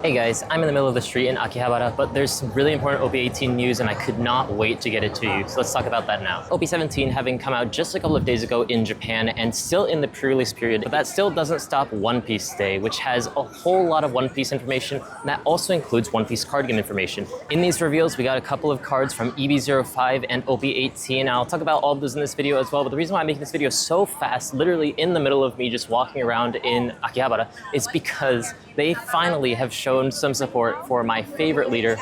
Hey guys, I'm in the middle of the street in Akihabara, but there's some really important OP18 news and I could not wait to get it to you, so let's talk about that now. OP17 having come out just a couple of days ago in Japan and still in the pre-release period, but that still doesn't stop One Piece Day, which has a whole lot of One Piece information, and that also includes One Piece card game information. In these reveals, we got a couple of cards from EB05 and OP18, and I'll talk about all of those in this video as well, but the reason why I'm making this video so fast, literally in the middle of me just walking around in Akihabara, is because they finally have shown some support for my favorite leader,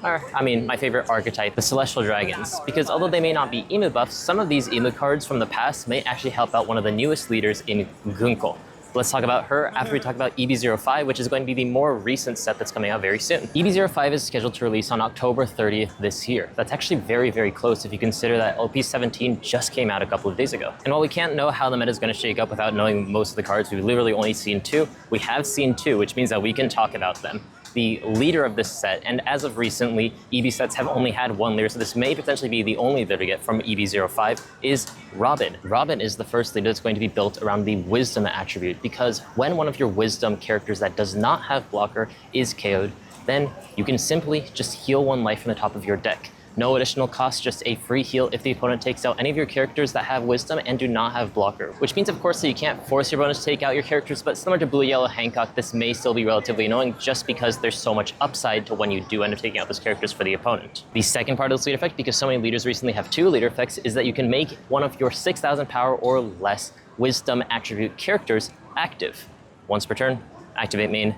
my favorite archetype, the Celestial Dragons. Because although they may not be emu buffs, some of these emu cards from the past may actually help out one of the newest leaders in Gunko. Let's talk about her after we talk about EB05, which is going to be the more recent set that's coming out very soon. EB05 is scheduled to release on October 30th this year. That's actually very, very close if you consider that OP17 just came out a couple of days ago. And while we can't know how the meta is going to shake up without knowing most of the cards, we've literally only seen two. We have seen two, which means that we can talk about them. The leader of this set, and as of recently, EB sets have only had one leader, so this may potentially be the only leader to get from EB05, is Robin. Robin is the first leader that's going to be built around the Wisdom attribute, because when one of your Wisdom characters that does not have blocker is KO'd, then you can simply just heal one life from the top of your deck. No additional cost, just a free heal if the opponent takes out any of your characters that have Wisdom and do not have blocker. Which means, of course, that you can't force your opponents to take out your characters, but similar to Blue Yellow Hancock, this may still be relatively annoying just because there's so much upside to when you do end up taking out those characters for the opponent. The second part of this leader effect, because so many leaders recently have two leader effects, is that you can make one of your 6,000 power or less Wisdom attribute characters active. Once per turn, activate main.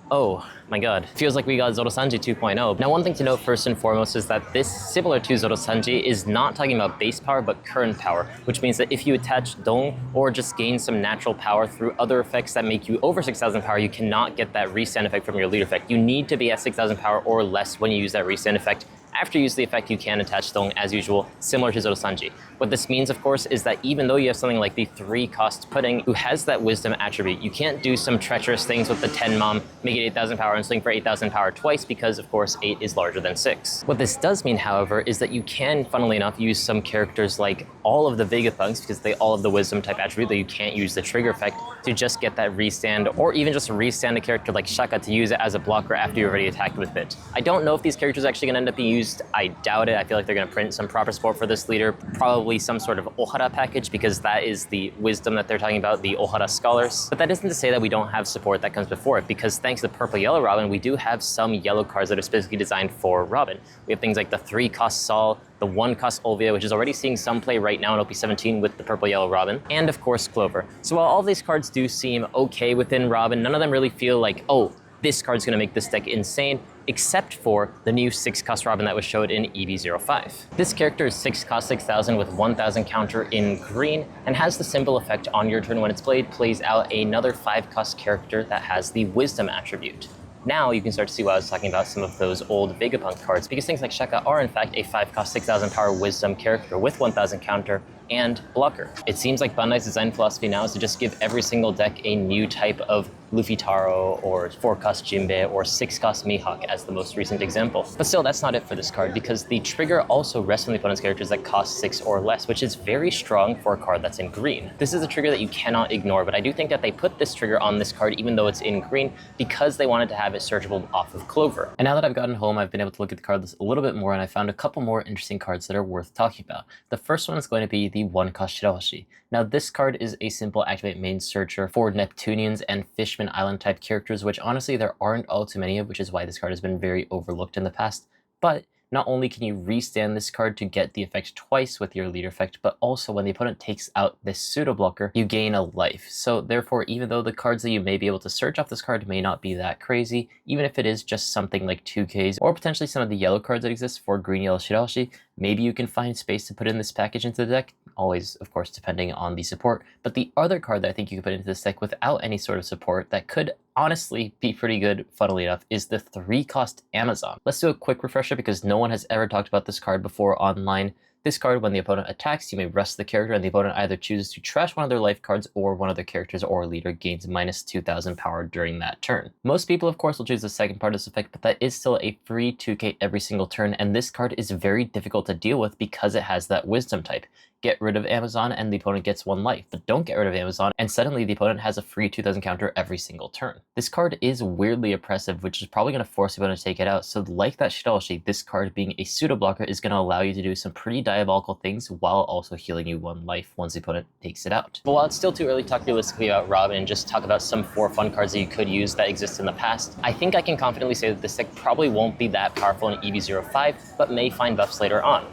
Oh my god, feels like we got Zoro-Sanji 2.0. Now one thing to note first and foremost is that this, similar to Zoro-Sanji, is not talking about base power but current power, which means that if you attach Dong or just gain some natural power through other effects that make you over 6,000 power, you cannot get that restand effect from your leader effect. You need to be at 6,000 power or less when you use that restand effect. After you use the effect, you can attach Dong as usual, similar to Zoro-Sanji. What this means, of course, is that even though you have something like the 3-cost Pudding, who has that Wisdom attribute, you can't do some treacherous things with the 10 Mom, make it 8,000 power, and swing for 8,000 power twice, because, of course, 8 is larger than 6. What this does mean, however, is that you can, funnily enough, use some characters like all of the Vegapunks, because they all have the Wisdom type attribute, that you can't use the trigger effect, to just get that restand, or even just restand a character like Shaka to use it as a blocker after you've already attacked with it. I don't know if these characters are actually going to end up being used. I doubt it. I feel like they're going to print some proper support for this leader, probably some sort of Ohara package, because that is the Wisdom that they're talking about, the Ohara Scholars. But that isn't to say that we don't have support that comes before it, because thanks to Purple Yellow Robin, we do have some yellow cards that are specifically designed for Robin. We have things like the 3-cost Sol, the 1-cost Olvia, which is already seeing some play right now in OP17 with the Purple Yellow Robin, and of course Clover. So while all these cards do seem okay within Robin, none of them really feel like, oh, this card's gonna make this deck insane, except for the new 6-cost Robin that was showed in EB05. This character is 6-cost 6,000 with 1,000 counter in green, and has the symbol effect on your turn when it's played, plays out another 5-cost character that has the Wisdom attribute. Now you can start to see why I was talking about some of those old Vegapunk cards, because things like Shaka are in fact a 5-cost 6,000 power Wisdom character with 1,000 counter and blocker. It seems like Bandai's design philosophy now is to just give every single deck a new type of Luffy Taro, or 4-cost Jinbei, or 6-cost Mihawk as the most recent example. But still, that's not it for this card, because the trigger also rests on the opponent's characters that cost 6 or less, which is very strong for a card that's in green. This is a trigger that you cannot ignore, but I do think that they put this trigger on this card even though it's in green, because they wanted to have it searchable off of Clover. And now that I've gotten home, I've been able to look at the card list a little bit more, and I found a couple more interesting cards that are worth talking about. The first one is going to be the 1-cost Shirahoshi. Now this card is a simple activate main searcher for Neptunians and Fishman Island type characters, which honestly there aren't all too many of, which is why this card has been very overlooked in the past. But not only can you restand this card to get the effect twice with your leader effect, but also when the opponent takes out this pseudo blocker, you gain a life. So therefore, even though the cards that you may be able to search off this card may not be that crazy, even if it is just something like 2Ks, or potentially some of the yellow cards that exist for green yellow Shirahoshi, maybe you can find space to put in this package into the deck, always of course depending on the support. But the other card that I think you could put into this deck without any sort of support that could honestly be pretty good, funnily enough, is the 3-cost Amazon. Let's do a quick refresher because no one has ever talked about this card before online. This card, when the opponent attacks, you may rest the character and the opponent either chooses to trash one of their life cards or one of their characters or leader gains minus 2000 power during that turn. Most people, of course, will choose the second part of this effect, but that is still a free 2k every single turn, and this card is very difficult to deal with because it has that wisdom type. Get rid of Amazon and the opponent gets 1 life, but don't get rid of Amazon and suddenly the opponent has a free 2000 counter every single turn. This card is weirdly oppressive, which is probably going to force the opponent to take it out, so like that Shidalshi, this card being a pseudo blocker is going to allow you to do some pretty diabolical things while also healing you 1 life once the opponent takes it out. But while it's still too early to talk realistically about Robin and just talk about some 4 fun cards that you could use that exist in the past, I think I can confidently say that this deck probably won't be that powerful in EV05, but may find buffs later on.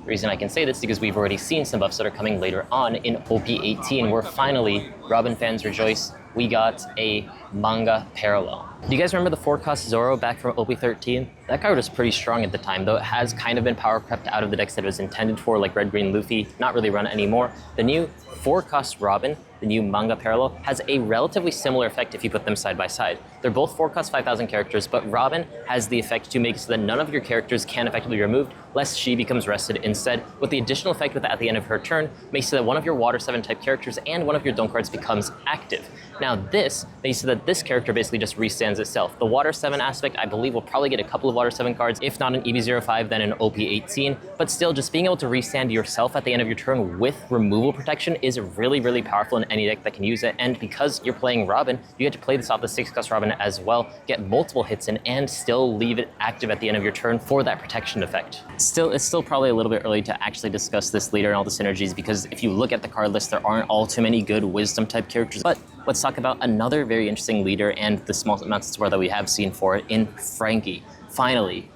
The reason I can say this is because we've already seen some buffs that are coming later on in OP18, where finally, Robin fans rejoice, we got a manga parallel. Do you guys remember the 4-cost Zoro back from OP13? That card was pretty strong at the time, though it has kind of been power crept out of the decks that it was intended for, like Red Green Luffy, not really run anymore. The new 4-cost Robin, the new manga parallel, has a relatively similar effect if you put them side by side. They're both 4-cost 5000 characters, but Robin has the effect to make it so that none of your characters can effectively be removed, lest she becomes rested instead, with the additional effect with at the end of her turn, makes so that one of your Water 7 type characters and one of your Dome cards becomes active. Now this makes so that this character basically just restands itself. The Water 7 aspect, I believe, will probably get a couple of Water 7 cards, if not in EV05, then in OP18, but still, just being able to restand yourself at the end of your turn with removal protection is really, really powerful in any deck that can use it, and because you're playing Robin, you get to play this off the 6-cost Robin as well, get multiple hits in, and still leave it active at the end of your turn for that protection effect. Still, it's still probably a little bit early to actually discuss this leader and all the synergies, because if you look at the card list, there aren't all too many good wisdom type characters, but let's talk about another very interesting leader and the small amounts of support that we have seen for it in Frankie. Finally,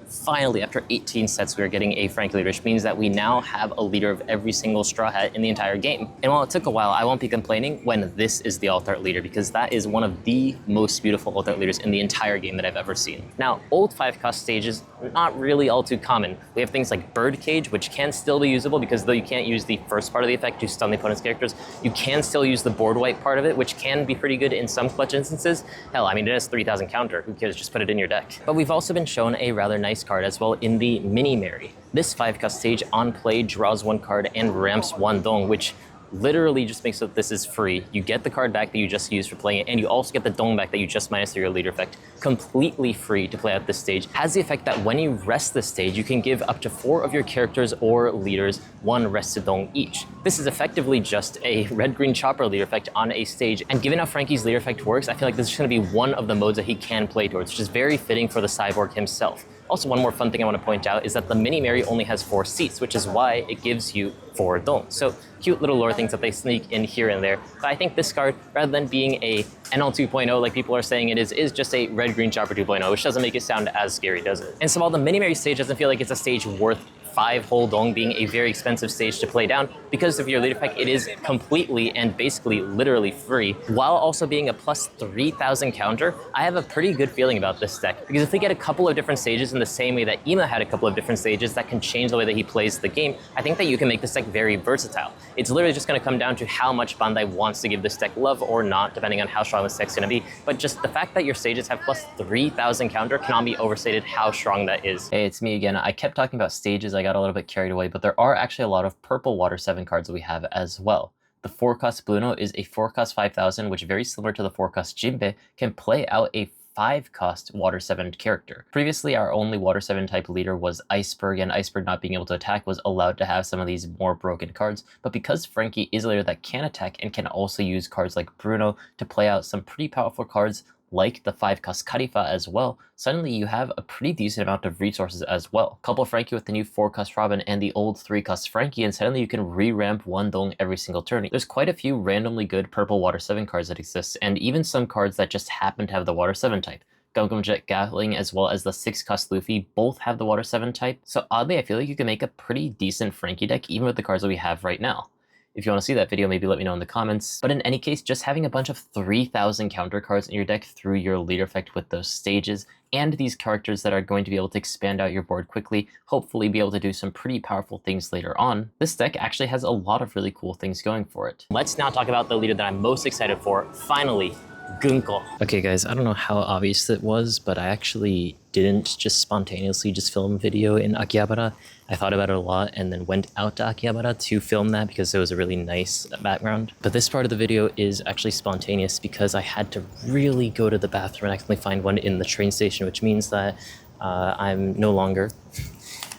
after 18 sets, we are getting a Frankie leader, which means that we now have a leader of every single Straw Hat in the entire game. And while it took a while, I won't be complaining when this is the alt art leader, because that is one of the most beautiful alt art leaders in the entire game that I've ever seen. Now, old 5-cost stages, not really all too common. We have things like Birdcage, which can still be usable, because though you can't use the first part of the effect to stun the opponent's characters, you can still use the board wipe part of it, which can be pretty good in some clutch instances. Hell, I mean, it has 3000 counter. Who cares? Just put it in your deck. But we've also been shown a rather nice card as well in the Mini Mary. This 5-cost stage on play draws 1 card and ramps 1 Dong, which literally just makes it so that this is free. You get the card back that you just used for playing it, and you also get the Dong back that you just minus through your leader effect. Completely free to play at this stage. Has the effect that when you rest this stage, you can give up to 4 of your characters or leaders 1 rested Dong each. This is effectively just a red-green chopper leader effect on a stage, and given how Frankie's leader effect works, I feel like this is going to be one of the modes that he can play towards, which is very fitting for the cyborg himself. Also, one more fun thing I want to point out is that the Mini Mary only has 4 seats, which is why it gives you 4 Dong. So cute little lore things that they sneak in here and there. But I think this card, rather than being a NL 2.0 like people are saying it is just a red-green chopper 2.0, which doesn't make it sound as scary, does it? And so while the Mini Mary stage doesn't feel like it's a stage worth 5 whole Dong being a very expensive stage to play down, because of your leader effect, it is completely and basically literally free, while also being a plus 3000 counter. I have a pretty good feeling about this deck, because if we get a couple of different stages in the same way that Ima had a couple of different stages that can change the way that he plays the game, I think that you can make this deck very versatile. It's literally just going to come down to how much Bandai wants to give this deck love or not, depending on how strong this deck's going to be. But just the fact that your stages have plus 3000 counter cannot be overstated how strong that is. Hey, it's me again. I kept talking about stages, I got a little bit carried away, but there are actually a lot of purple Water 7 cards that we have as well. The 4-cost Bruno is a 4-cost 5000, which, very similar to the 4-cost Jinbe, can play out a 5-cost Water 7 character. Previously, our only Water 7 type leader was Iceberg, and Iceberg not being able to attack was allowed to have some of these more broken cards, but because Frankie is a leader that can attack and can also use cards like Bruno to play out some pretty powerful cards like the 5-cost Karifa as well, suddenly you have a pretty decent amount of resources as well. Couple Frankie with the new 4-cost Robin and the old 3-cost Frankie, and suddenly you can re-ramp 1 Dong every single turn. There's quite a few randomly good purple Water 7 cards that exist, and even some cards that just happen to have the Water 7 type. Gum Jet Gatling as well as the 6-cost Luffy both have the Water 7 type, so oddly I feel like you can make a pretty decent Frankie deck even with the cards that we have right now. If you want to see that video, maybe let me know in the comments. But in any case, just having a bunch of 3000 counter cards in your deck through your leader effect with those stages, and these characters that are going to be able to expand out your board quickly, hopefully be able to do some pretty powerful things later on, this deck actually has a lot of really cool things going for it. Let's now talk about the leader that I'm most excited for, finally Gunko. Okay guys, I don't know how obvious it was, but I actually didn't just spontaneously just film a video in Akihabara. I thought about it a lot and then went out to Akihabara to film that because it was a really nice background. But this part of the video is actually spontaneous because I had to really go to the bathroom and accidentally find one in the train station, which means that I'm no longer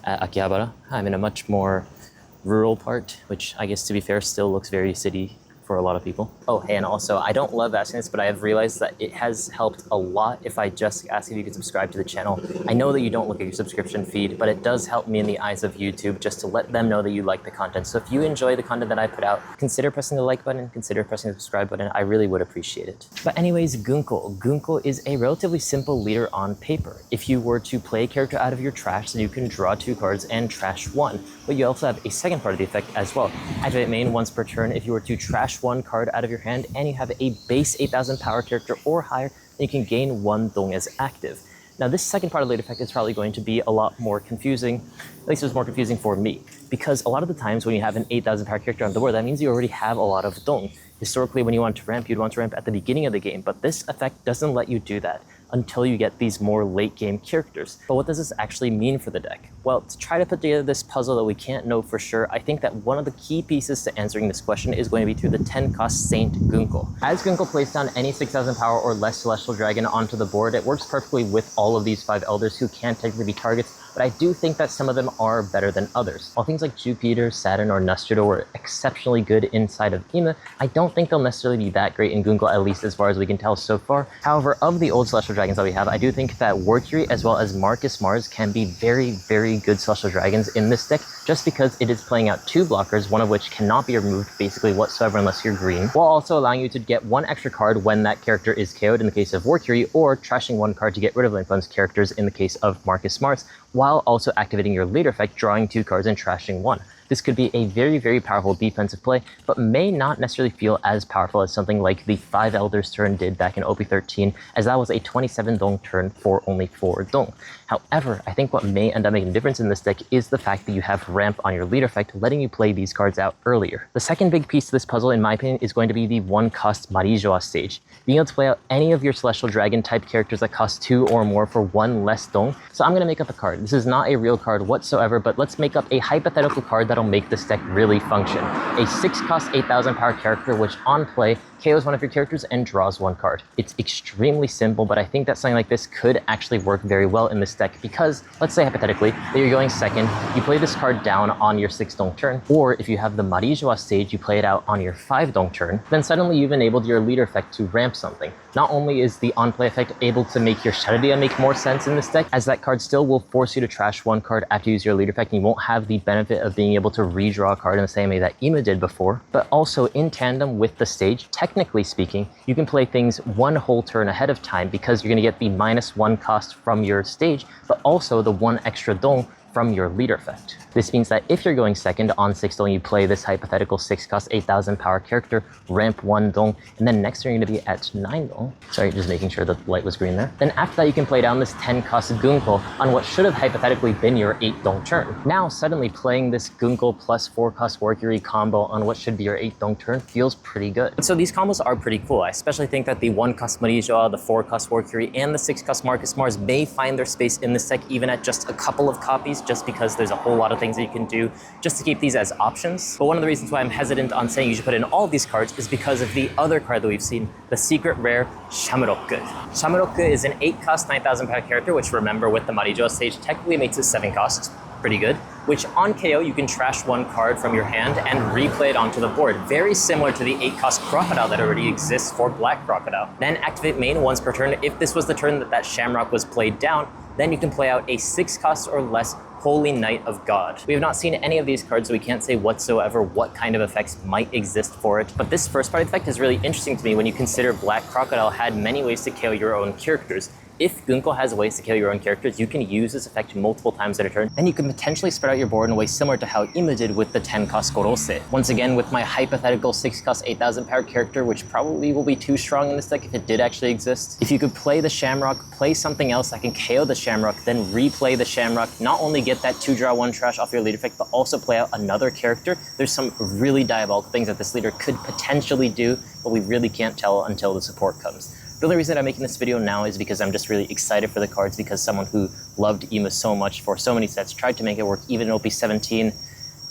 at Akihabara. I'm in a much more rural part, which I guess to be fair still looks very city for a lot of people. Oh, hey, and also, I don't love asking this, but I have realized that it has helped a lot if I just ask if you could subscribe to the channel. I know that you don't look at your subscription feed, but it does help me in the eyes of YouTube just to let them know that you like the content. So if you enjoy the content that I put out, consider pressing the like button, consider pressing the subscribe button. I really would appreciate it. But anyways, Gunko. Gunko is a relatively simple leader on paper. If you were to play a character out of your trash, then you can draw 2 cards and trash 1. But you also have a second part of the effect as well. Activate main once per turn. If you were to trash 1 card out of your hand and you have a base 8000 power character or higher, then you can gain 1 dong as active. Now this second part of the lead effect is probably going to be a lot more confusing, at least it was more confusing for me, because a lot of the times when you have an 8000 power character on the board, that means you already have a lot of dong. Historically, when you want to ramp, you'd want to ramp at the beginning of the game, but this effect doesn't let you do that until you get these more late game characters. But what does this actually mean for the deck? Well, to try to put together this puzzle that we can't know for sure, I think that one of the key pieces to answering this question is going to be through the 10-cost Saint Gunko. As Gunko plays down any 6000 power or less Celestial Dragon onto the board, it works perfectly with all of these 5 elders who can technically be targets, but I do think that some of them are better than others. While things like Jupiter, Saturn, or Nostrodo were exceptionally good inside of Ima, I don't think they'll necessarily be that great in Gunko, at least as far as we can tell so far. However, of the old Celestial Dragons that we have, I do think that Warcury as well as Marcus Mars can be very, very good Celestial Dragons in this deck, just because it is playing out 2 blockers, one of which cannot be removed basically whatsoever unless you're green, while also allowing you to get 1 extra card when that character is KO'd in the case of Warcury, or trashing 1 card to get rid of Linflam's characters in the case of Marcus Mars, while also activating your leader effect, drawing 2 cards and trashing 1. This could be a very, very powerful defensive play, but may not necessarily feel as powerful as something like the 5 Elders turn did back in OP18, as that was a 27 dong turn for only 4 dong. However, I think what may end up making a difference in this deck is the fact that you have ramp on your leader effect, letting you play these cards out earlier. The second big piece to this puzzle, in my opinion, is going to be the 1-cost Marijoa stage. Being able to play out any of your Celestial Dragon type characters that cost 2 or more for 1 less dong. So I'm going to make up a card. This is not a real card whatsoever, but let's make up a hypothetical card that'll make this deck really function. A 6-cost 8000 power character, which on play KOs one of your characters and draws 1 card. It's extremely simple, but I think that something like this could actually work very well in this deck because, let's say hypothetically, that you're going second, you play this card down on your 6 dong turn, or if you have the Marijoa stage, you play it out on your 5 dong turn, then suddenly you've enabled your leader effect to ramp something. Not only is the on-play effect able to make your Sharadia make more sense in this deck, as that card still will force you to trash 1 card after you use your leader effect, and you won't have the benefit of being able to redraw a card in the same way that Ima did before, but also in tandem with the stage, technically speaking, you can play things 1 whole turn ahead of time because you're going to get the -1 cost from your stage, but also the 1 extra dong from your leader effect. This means that if you're going second on 6 dong, you play this hypothetical 6-cost 8000 power character, ramp 1 dong, and then next turn you're going to be at 9 dong. Sorry, just making sure the light was green there. Then after that you can play down this 10-cost Gunko on what should have hypothetically been your 8 dong turn. Now suddenly playing this Gunko plus 4-cost Warcury combo on what should be your 8 dong turn feels pretty good. So these combos are pretty cool. I especially think that the 1-cost Marijoa, the 4-cost Warcury, and the 6-cost Marcus Mars may find their space in this deck even at just a couple of copies, just because there's a whole lot of things that you can do just to keep these as options. But one of the reasons why I'm hesitant on saying you should put in all of these cards is because of the other card that we've seen, the secret rare Shamuroku. Shamuroku is an 8-cost 9000 power character, which remember with the Marijoa stage technically makes it 7 costs. Pretty good, which on KO you can trash 1 card from your hand and replay it onto the board. Very similar to the 8-cost Crocodile that already exists for Black Crocodile. Then activate main once per turn. If this was the turn that Shamrock was played down, then you can play out a 6-cost or less Holy Knight of God. We have not seen any of these cards, so we can't say whatsoever what kind of effects might exist for it. But this first part effect is really interesting to me when you consider Black Crocodile had many ways to KO your own characters. If Gunko has ways to kill your own characters, you can use this effect multiple times at a turn, and you can potentially spread out your board in a way similar to how Ima did with the 10-cost Gorose. Once again, with my hypothetical 6-cost 8,000 power character, which probably will be too strong in this deck if it did actually exist, if you could play the Shamrock, play something else that can KO the Shamrock, then replay the Shamrock, not only get that 2-draw 1 trash off your leader effect, but also play out another character, there's some really diabolical things that this leader could potentially do, but we really can't tell until the support comes. The only reason I'm making this video now is because I'm just really excited for the cards, because someone who loved Ima so much for so many sets tried to make it work even in OP17.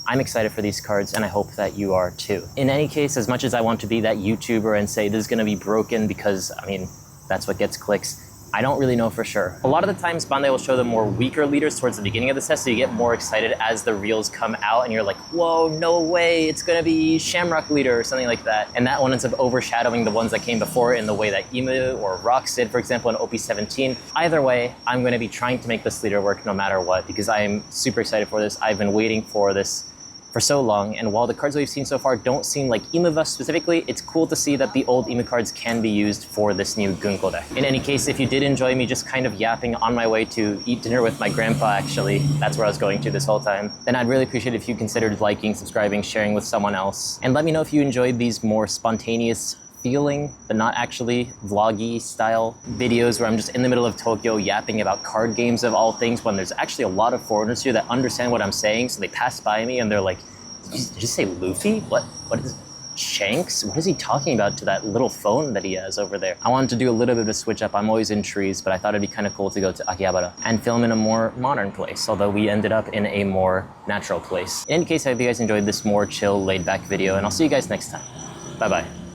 I'm excited for these cards, and I hope that you are too. In any case, as much as I want to be that YouTuber and say this is gonna be broken because, I mean, that's what gets clicks, I don't really know for sure. A lot of the times Bandai will show the more weaker leaders towards the beginning of the set, so you get more excited as the reels come out and you're like, whoa, no way, it's gonna be Shamrock leader or something like that. And that one ends up overshadowing the ones that came before in the way that Ima or Rox did, for example, in OP17. Either way, I'm gonna be trying to make this leader work no matter what, because I am super excited for this. I've been waiting for this for so long, and while the cards we've seen so far don't seem like Imava specifically, it's cool to see that the old Ima cards can be used for this new Gunko deck. In any case, if you did enjoy me just kind of yapping on my way to eat dinner with my grandpa, actually, that's where I was going to this whole time, then I'd really appreciate it if you considered liking, subscribing, sharing with someone else, and let me know if you enjoyed these more spontaneous feeling, but not actually vloggy style videos where I'm just in the middle of Tokyo yapping about card games of all things, when there's actually a lot of foreigners here that understand what I'm saying, so they pass by me and they're like, did you say Luffy? What is Shanks? What is he talking about to that little phone that he has over there? I wanted to do a little bit of a switch up. I'm always in trees, but I thought it'd be kind of cool to go to Akihabara and film in a more modern place, although we ended up in a more natural place. In any case, I hope you guys enjoyed this more chill, laid back video, and I'll see you guys next time. Bye-bye.